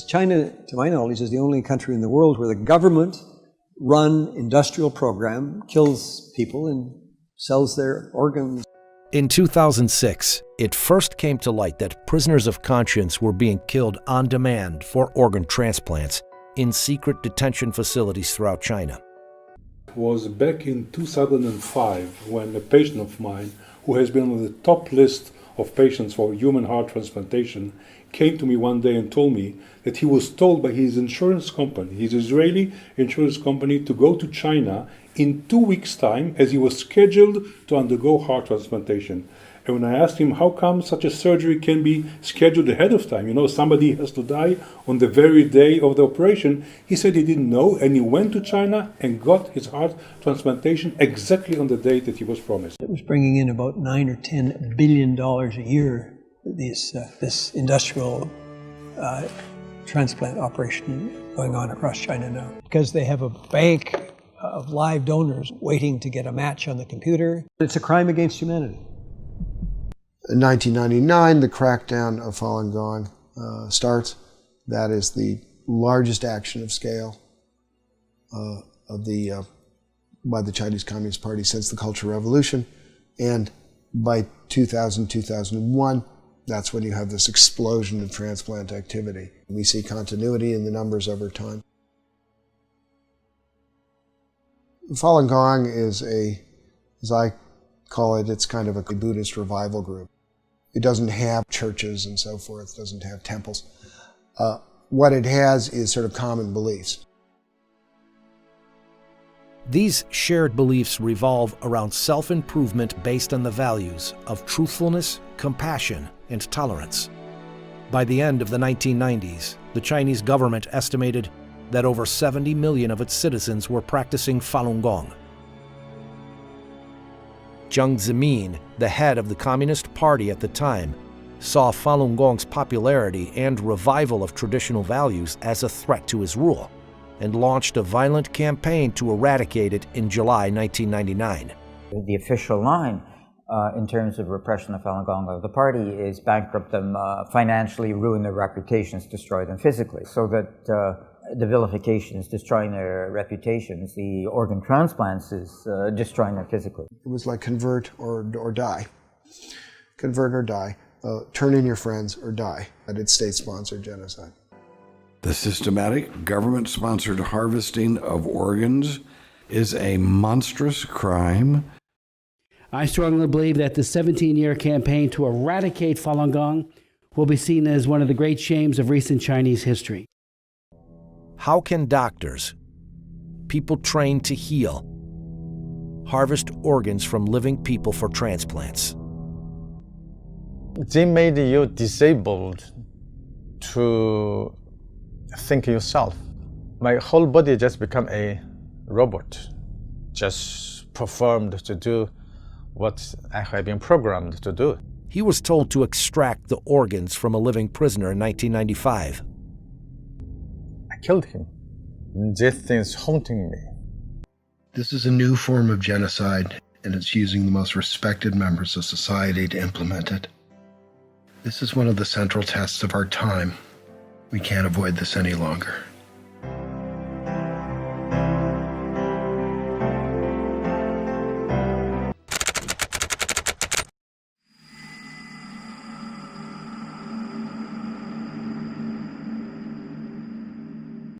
China, to my knowledge, is the only country in the world where the government-run industrial program kills people and sells their organs. In 2006, it first came to light that prisoners of conscience were being killed on demand for organ transplants in secret detention facilities throughout China. It was back in 2005 when a patient of mine, who has been on the top list of patients for human heart transplantation, came to me one day and told me that he was told by his insurance company, his Israeli insurance company, to go to China in 2 weeks' time as he was scheduled to undergo heart transplantation. And when I asked him how come such a surgery can be scheduled ahead of time, somebody has to die on the very day of the operation, he said he didn't know, and he went to China and got his heart transplantation exactly on the date that he was promised. It was bringing in about $9 or $10 billion a year, this industrial transplant operation going on across China now. Because they have a bank of live donors waiting to get a match on the computer. It's a crime against humanity. In 1999, the crackdown of Falun Gong starts. That is the largest action of scale by the Chinese Communist Party since the Cultural Revolution. And by 2000, 2001, that's when you have this explosion of transplant activity. We see continuity in the numbers over time. Falun Gong is as I call it, it's kind of a Buddhist revival group. It doesn't have churches and so forth, doesn't have temples. What it has is sort of common beliefs. These shared beliefs revolve around self-improvement based on the values of truthfulness, compassion, and tolerance. By the end of the 1990s, the Chinese government estimated that over 70 million of its citizens were practicing Falun Gong. Jiang Zemin, the head of the Communist Party at the time, saw Falun Gong's popularity and revival of traditional values as a threat to his rule, and launched a violent campaign to eradicate it in July 1999. The official line in terms of repression of Falun Gong of the party is bankrupt them financially, ruin their reputations, destroy them physically. So that the vilification is destroying their reputations, the organ transplants is destroying them physically. It was like convert or die. Convert or die. Turn in your friends or die. And it's state-sponsored genocide. The systematic government-sponsored harvesting of organs is a monstrous crime. I strongly believe that the 17-year campaign to eradicate Falun Gong will be seen as one of the great shames of recent Chinese history. How can doctors, people trained to heal, harvest organs from living people for transplants? They made you disabled to think yourself. My whole body just become a robot, just performed to do what I had been programmed to do. He was told to extract the organs from a living prisoner in 1995. I killed him. This thing's haunting me. This is a new form of genocide, and it's using the most respected members of society to implement it. This is one of the central tests of our time. We can't avoid this any longer.